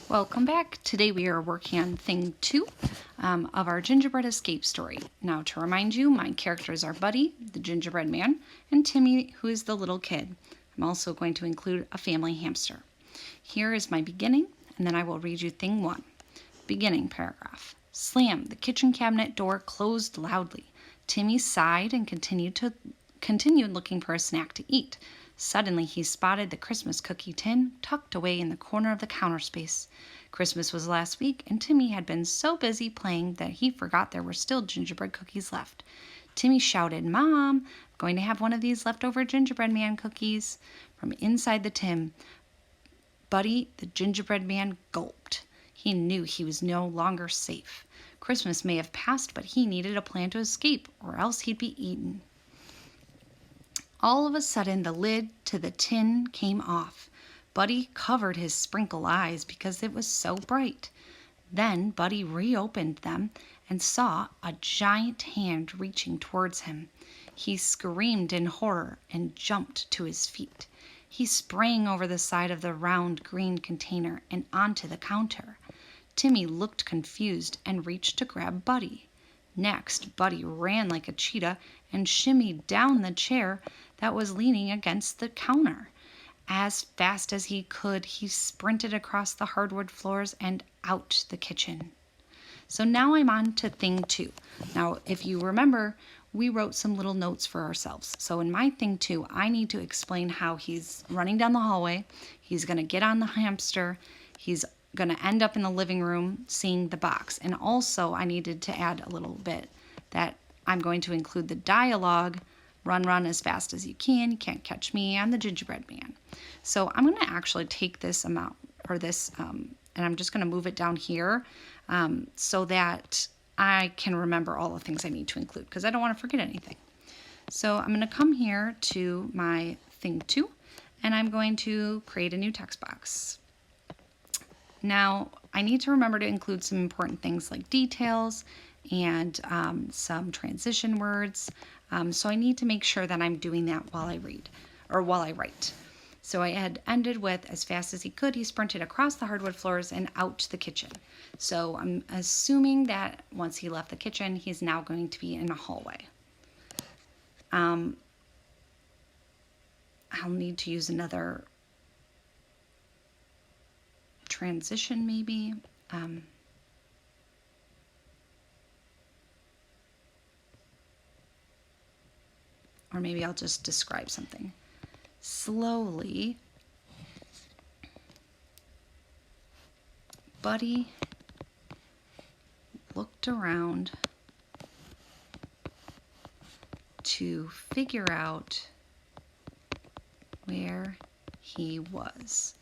Welcome back. Today we are working on thing 2 of our gingerbread escape story. Now to remind you, my characters are Buddy, the gingerbread man, and Timmy, who is the little kid. I'm also going to include a family hamster. Here is my beginning, and then I will read you thing 1. Beginning paragraph. Slam, the kitchen cabinet door closed loudly. Timmy sighed and continued looking for a snack to eat. Suddenly he spotted the Christmas cookie tin tucked away in the corner of the counter space. Christmas was last week, and Timmy had been so busy playing that he forgot there were still gingerbread cookies left. Timmy shouted, "Mom, I'm going to have one of these leftover gingerbread man cookies." From inside the tin, Buddy, the gingerbread man, gulped. He knew he was no longer safe. Christmas may have passed, but he needed a plan to escape, or else he'd be eaten. All of a sudden, the lid to the tin came off. Buddy covered his sprinkle eyes because it was so bright. Then Buddy reopened them and saw a giant hand reaching towards him. He screamed in horror and jumped to his feet. He sprang over the side of the round green container and onto the counter. Timmy looked confused and reached to grab Buddy. Next, Buddy ran like a cheetah and shimmied down the chair that was leaning against the counter. As fast as he could, he sprinted across the hardwood floors and out the kitchen. So now I'm on to thing 2. Now, if you remember, we wrote some little notes for ourselves. So in my thing 2, I need to explain how he's running down the hallway. He's going to get on the hamster. He's going to end up in the living room seeing the box. And also I needed to add a little bit that I'm going to include the dialogue, "Run, run as fast as you can't catch me, I'm the gingerbread man." So I'm going to actually take this amount, or this, and I'm just going to move it down here so that I can remember all the things I need to include, because I don't want to forget anything. So I'm going to come here to my thing 2, and I'm going to create a new text box. Now, I need to remember to include some important things like details and some transition words. So I need to make sure that I'm doing that while I read, or while I write. So I had ended with, as fast as he could, he sprinted across the hardwood floors and out the kitchen. So I'm assuming that once he left the kitchen, he's now going to be in a hallway. I'll need to use another transition maybe. Or maybe I'll just describe something. Slowly, Buddy looked around to figure out where he was.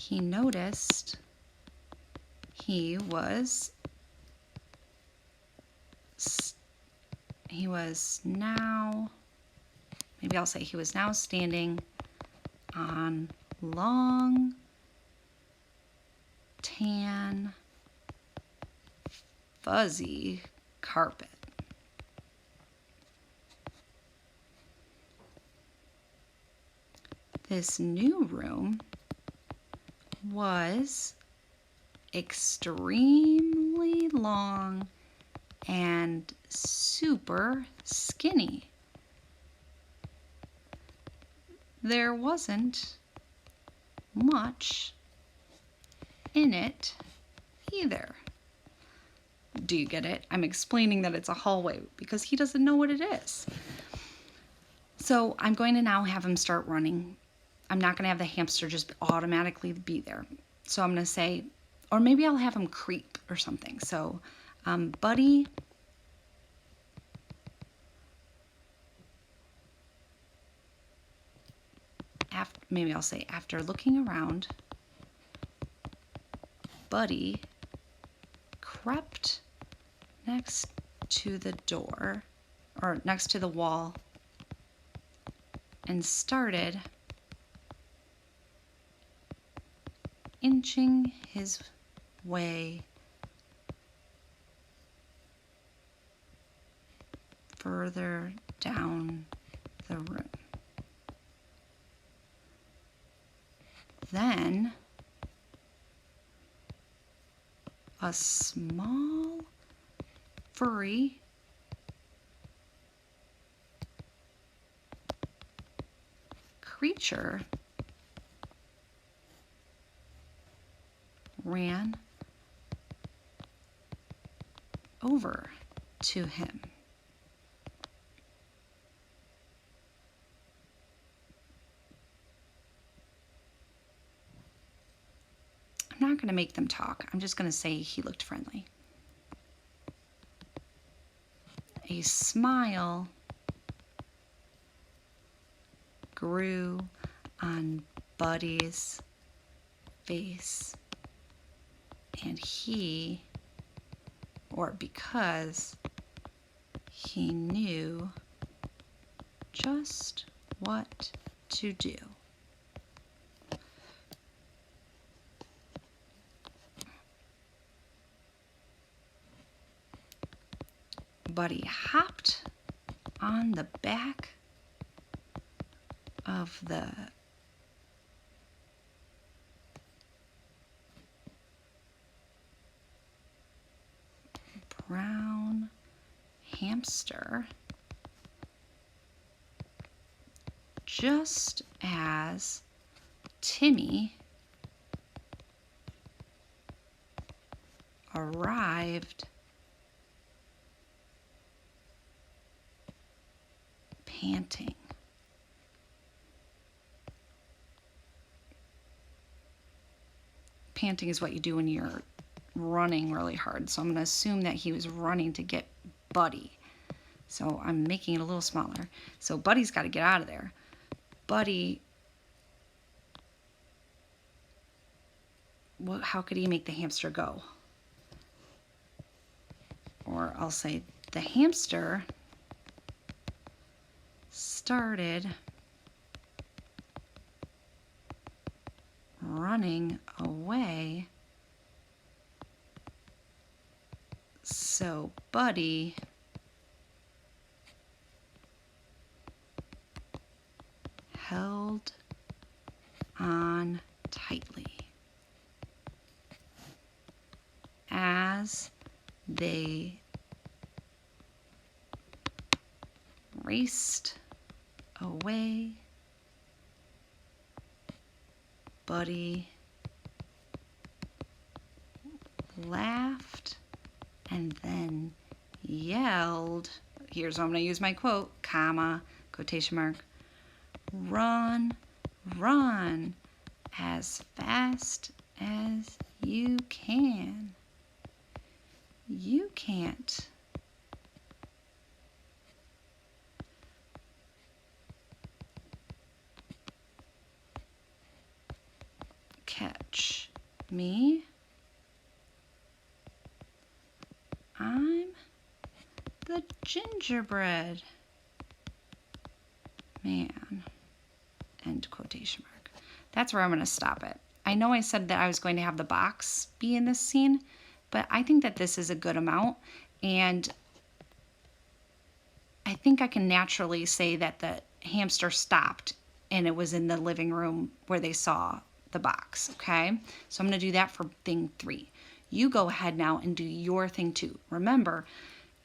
He noticed he was now, maybe I'll say he was now standing on long, tan, fuzzy carpet. This new room was extremely long and super skinny. There wasn't much in it either. Do you get it? I'm explaining that it's a hallway because he doesn't know what it is. So I'm going to now have him start running. I'm not going to have the hamster just automatically be there. So I'm going to say, or maybe I'll have him creep or something. So Buddy maybe I'll say, after looking around, Buddy crept next to the door, or next to the wall, and started inching his way further down the room. then a small furry creature ran over to him. I'm not going to make them talk. I'm just going to say he looked friendly. A smile grew on Buddy's face, and he, or because he knew just what to do. Buddy hopped on the back of the brown hamster just as Timmy arrived panting. Panting is what you do when you're running really hard. So I'm going to assume that he was running to get Buddy. So I'm making it a little smaller. So Buddy's got to get out of there. Buddy, how could he make the hamster go? Or I'll say the hamster started running away, so Buddy held on tightly as they raced away. Buddy laughed and then yelled, here's where I'm going to use my quote, comma, quotation mark, run, run as fast as you can. You can't catch me. I'm the gingerbread man. End quotation mark. That's where I'm going to stop it. I know I said that I was going to have the box be in this scene, but I think that this is a good amount, and I think I can naturally say that the hamster stopped and it was in the living room where they saw the box, okay? So I'm going to do that for thing 3. You go ahead now and do your thing 2. Remember,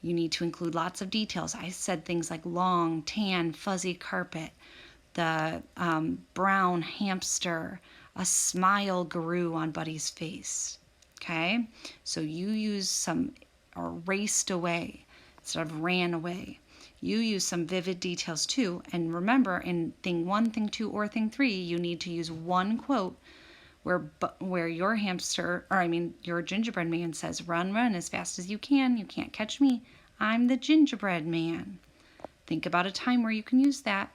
you need to include lots of details. I said things like long, tan, fuzzy carpet, the brown hamster, a smile grew on Buddy's face, okay? So you use some, or raced away instead of ran away. You use some vivid details too. And remember, in thing 1, thing 2, or thing 3, you need to use one quote where your hamster, or I mean your gingerbread man says, run, run as fast as you can't catch me. I'm the gingerbread man. Think about a time where you can use that.